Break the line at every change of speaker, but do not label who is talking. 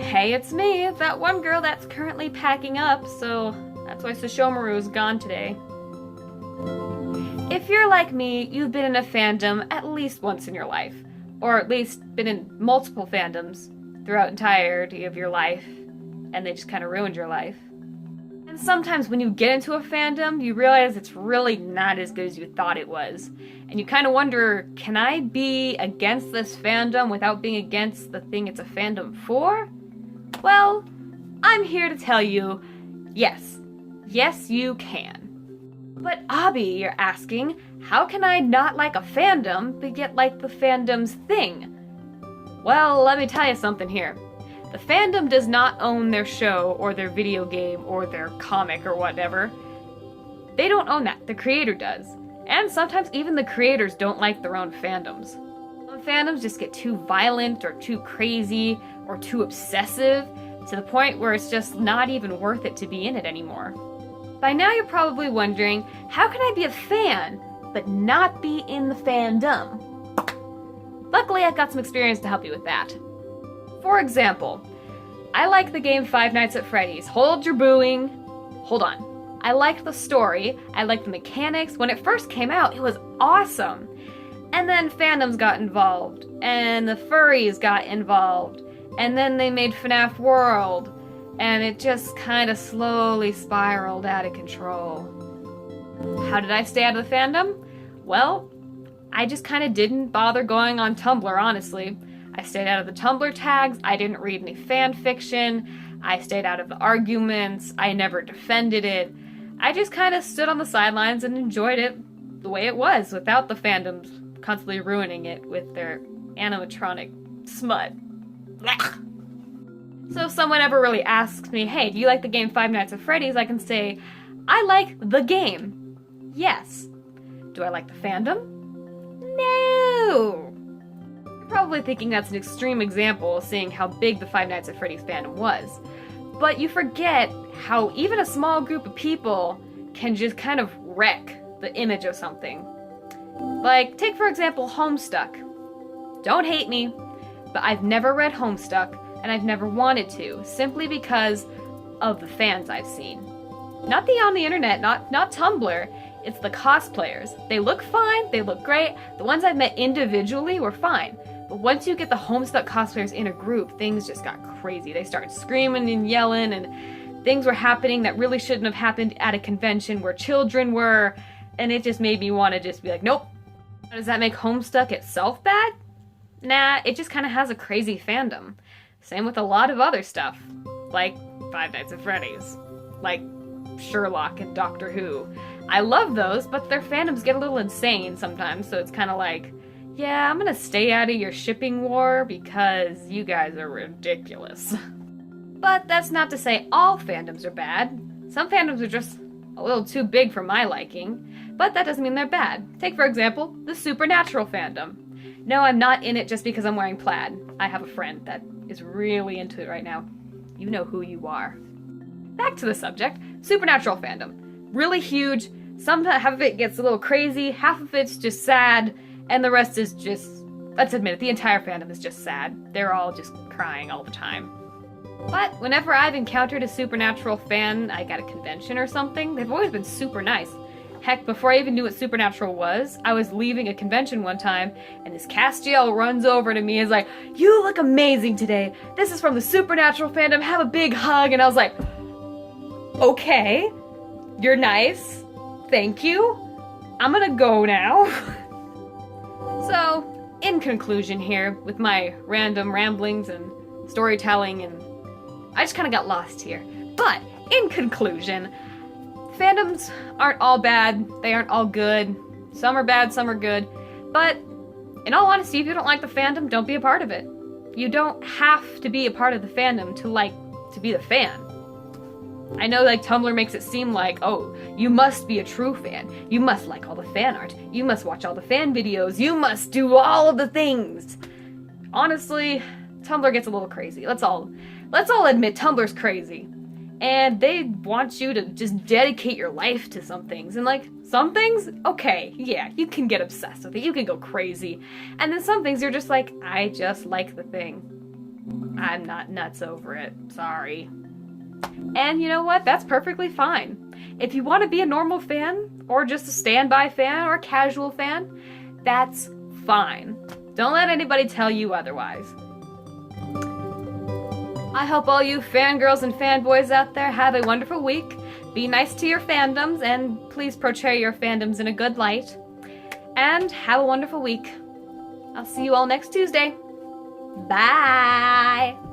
Hey, it's me, that one girl that's currently packing up, so that's why Sashomaru's gone today. If you're like me, you've been in a fandom at least once in your life, or at least been in multiple fandoms throughout the entirety of your life, and they just kind of ruined your life. And sometimes when you get into a fandom, you realize it's really not as good as you thought it was. And you kind of wonder, can I be against this fandom without being against the thing it's a fandom for? Well, I'm here to tell you, yes. Yes, you can. But Abby, you're asking, how can I not like a fandom, but yet like the fandom's thing? Well, let me tell you something here. The fandom does not own their show, or their video game, or their comic, or whatever. They don't own that, the creator does. And sometimes even the creators don't like their own fandoms. Some fandoms just get too violent, or too crazy, or too obsessive, to the point where it's just not even worth it to be in it anymore. By now you're probably wondering, how can I be a fan, but not be in the fandom? Luckily, I've got some experience to help you with that. For example, I like the game Five Nights at Freddy's. Hold your booing. Hold on. I liked the story, I liked the mechanics. When it first came out, it was awesome. And then fandoms got involved, and the furries got involved, and then they made FNAF World, and it just kind of slowly spiraled out of control. How did I stay out of the fandom? Well, I just kind of didn't bother going on Tumblr, honestly. I stayed out of the Tumblr tags, I didn't read any fan fiction, I stayed out of the arguments, I never defended it. I just kind of stood on the sidelines and enjoyed it the way it was, without the fandoms constantly ruining it with their animatronic smut. So if someone ever really asks me, hey, do you like the game Five Nights at Freddy's? I can say, I like the game. Yes. Do I like the fandom? No. You're probably thinking that's an extreme example, seeing how big the Five Nights at Freddy's fandom was. But you forget how even a small group of people can just kind of wreck the image of something. Like, take for example Homestuck. Don't hate me, but I've never read Homestuck, and I've never wanted to, simply because of the fans I've seen. Not on the internet, not Tumblr, it's the cosplayers. They look fine, they look great, the ones I've met individually were fine. But once you get the Homestuck cosplayers in a group, things just got crazy. They started screaming and yelling, and things were happening that really shouldn't have happened at a convention where children were, and it just made me want to just be like, nope. Does that make Homestuck itself bad? Nah, it just kind of has a crazy fandom. Same with a lot of other stuff, like Five Nights at Freddy's, like Sherlock and Doctor Who. I love those, but their fandoms get a little insane sometimes, so it's kind of like, yeah, I'm gonna stay out of your shipping war because you guys are ridiculous. But that's not to say all fandoms are bad. Some fandoms are just a little too big for my liking, but that doesn't mean they're bad. Take, for example, the Supernatural fandom. No, I'm not in it just because I'm wearing plaid. I have a friend that is really into it right now. You know who you are. Back to the subject, Supernatural fandom. Really huge, some half of it gets a little crazy, half of it's just sad, and the rest is just, let's admit it, the entire fandom is just sad. They're all just crying all the time. But whenever I've encountered a Supernatural fan, like at a convention or something, they've always been super nice. Heck, before I even knew what Supernatural was, I was leaving a convention one time, and this Castiel runs over to me and is like, you look amazing today. This is from the Supernatural fandom, have a big hug. And I was like, okay, you're nice, thank you. I'm gonna go now. So, in conclusion here, with my random ramblings and storytelling, and I just kind of got lost here. But, in conclusion, fandoms aren't all bad, they aren't all good. Some are bad, some are good. But, in all honesty, if you don't like the fandom, don't be a part of it. You don't have to be a part of the fandom to be the fan. I know, like, Tumblr makes it seem like, oh, you must be a true fan. You must like all the fan art. You must watch all the fan videos. You must do all of the things. Honestly, Tumblr gets a little crazy. Let's all admit Tumblr's crazy. And they want you to just dedicate your life to some things. And, like, some things, okay, yeah, you can get obsessed with it. You can go crazy. And then some things you're just like, I just like the thing. I'm not nuts over it. Sorry. And you know what? That's perfectly fine. If you want to be a normal fan, or just a standby fan, or a casual fan, that's fine. Don't let anybody tell you otherwise. I hope all you fangirls and fanboys out there have a wonderful week. Be nice to your fandoms, and please portray your fandoms in a good light. And have a wonderful week. I'll see you all next Tuesday. Bye!